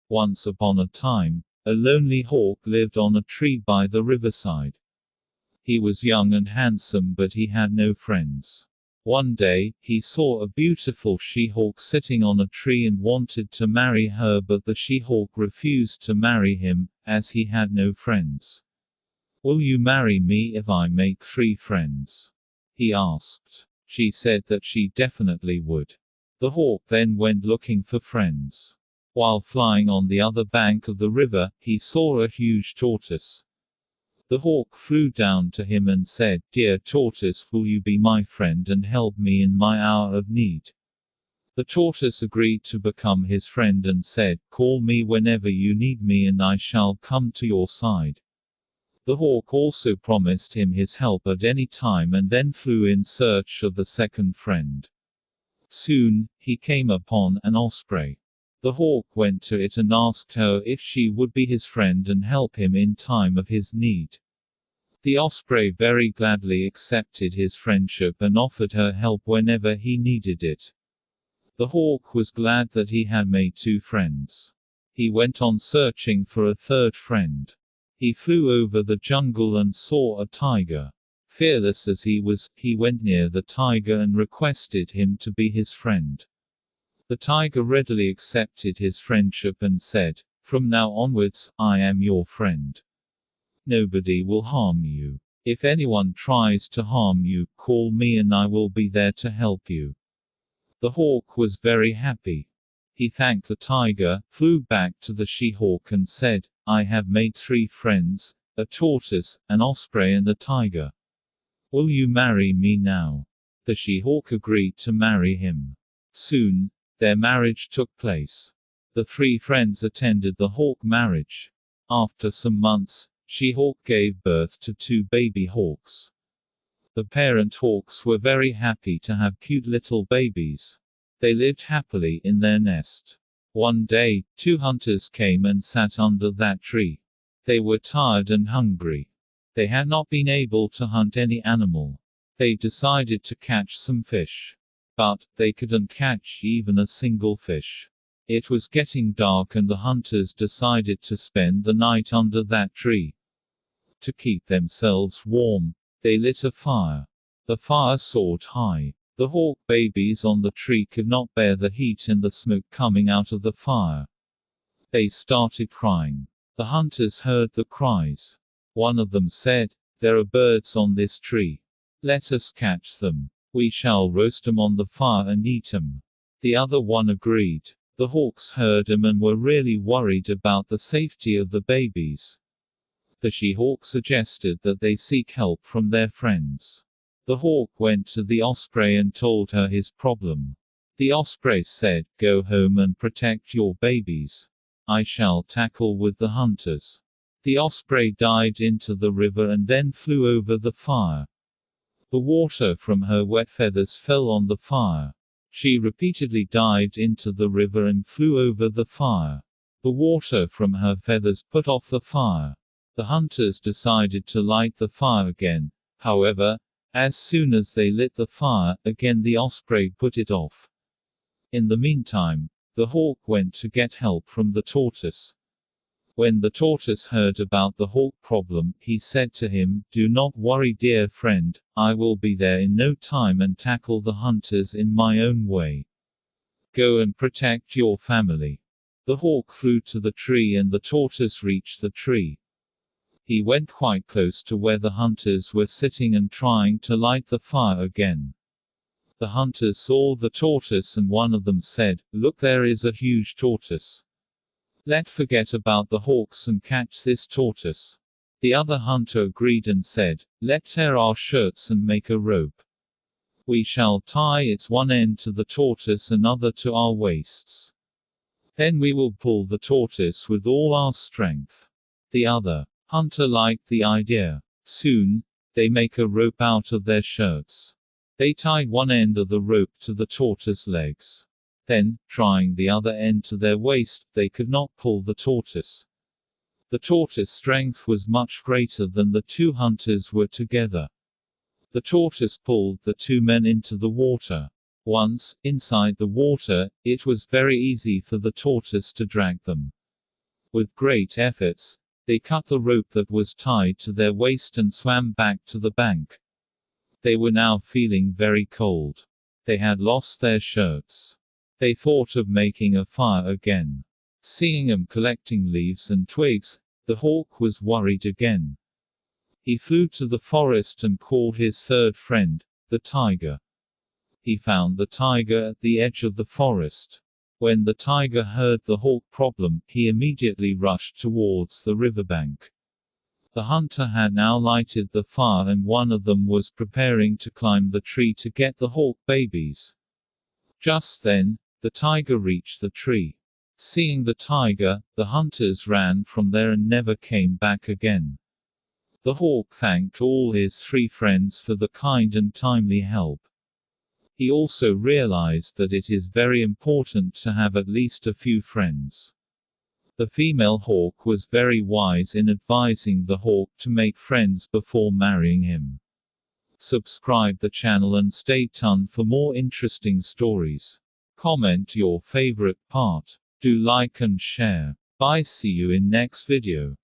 Once upon a time, a lonely hawk lived on a tree by the riverside. He was young and handsome, but he had no friends. One day, he saw a beautiful she-hawk sitting on a tree and wanted to marry her, but the she-hawk refused to marry him, as he had no friends. "Will you marry me if I make 3 friends?" he asked. She said that she definitely would. The hawk then went looking for friends. While flying on the other bank of the river, he saw a huge tortoise. The hawk flew down to him and said, "Dear tortoise, will you be my friend and help me in my hour of need?" The tortoise agreed to become his friend and said, "Call me whenever you need me and I shall come to your side." The hawk also promised him his help at any time and then flew in search of the second friend. Soon, he came upon an osprey. The hawk went to it and asked her if she would be his friend and help him in time of his need. The osprey very gladly accepted his friendship and offered her help whenever he needed it. The hawk was glad that he had made 2 friends. He went on searching for a third friend. He flew over the jungle and saw a tiger. Fearless as he was, he went near the tiger and requested him to be his friend. The tiger readily accepted his friendship and said, "From now onwards, I am your friend. Nobody will harm you. If anyone tries to harm you, call me and I will be there to help you." The hawk was very happy. He thanked the tiger, flew back to the she-hawk and said, "I have made 3 friends, a tortoise, an osprey and a tiger. Will you marry me now?" The she-hawk agreed to marry him. Soon, their marriage took place. The 3 friends attended the hawk marriage. After some months, she-hawk gave birth to 2 baby hawks. The parent hawks were very happy to have cute little babies. They lived happily in their nest. One day, 2 hunters came and sat under that tree. They were tired and hungry. They had not been able to hunt any animal. They decided to catch some fish. But, they couldn't catch even a single fish. It was getting dark and the hunters decided to spend the night under that tree. To keep themselves warm, they lit a fire. The fire soared high. The hawk babies on the tree could not bear the heat and the smoke coming out of the fire. They started crying. The hunters heard the cries. One of them said, "There are birds on this tree. Let us catch them. We shall roast 'em on the fire and eat 'em." The other one agreed. The hawks heard him and were really worried about the safety of the babies. The she-hawk suggested that they seek help from their friends. The hawk went to the osprey and told her his problem. The osprey said, "Go home and protect your babies. I shall tackle with the hunters." The osprey dived into the river and then flew over the fire. The water from her wet feathers fell on the fire. She repeatedly dived into the river and flew over the fire. The water from her feathers put off the fire. The hunters decided to light the fire again. However, as soon as they lit the fire, again the osprey put it off. In the meantime, the hawk went to get help from the tortoise. When the tortoise heard about the hawk problem, he said to him, "Do not worry, dear friend, I will be there in no time and tackle the hunters in my own way. Go and protect your family." The hawk flew to the tree and the tortoise reached the tree. He went quite close to where the hunters were sitting and trying to light the fire again. The hunters saw the tortoise and one of them said, "Look, there is a huge tortoise. Let's forget about the hawks and catch this tortoise." The other hunter agreed and said, "Let's tear our shirts and make a rope. We shall tie its one end to the tortoise and other to our waists. Then we will pull the tortoise with all our strength." The other hunter liked the idea. Soon, they make a rope out of their shirts. They tied one end of the rope to the tortoise's legs. Then, trying the other end to their waist, they could not pull the tortoise. The tortoise's strength was much greater than the 2 hunters were together. The tortoise pulled the 2 men into the water. Once, inside the water, it was very easy for the tortoise to drag them. With great efforts, they cut the rope that was tied to their waist and swam back to the bank. They were now feeling very cold. They had lost their shirts. They thought of making a fire again. Seeing them collecting leaves and twigs, the hawk was worried again. He flew to the forest and called his third friend, the tiger. He found the tiger at the edge of the forest. When the tiger heard the hawk problem, he immediately rushed towards the riverbank. The hunter had now lighted the fire and one of them was preparing to climb the tree to get the hawk babies. Just then, the tiger reached the tree. Seeing the tiger, the hunters ran from there and never came back again. The hawk thanked all his 3 friends for the kind and timely help. He also realized that it is very important to have at least a few friends. The female hawk was very wise in advising the hawk to make friends before marrying him. Subscribe the channel and stay tuned for more interesting stories. Comment your favorite part. Do like and share. Bye, see you in next video.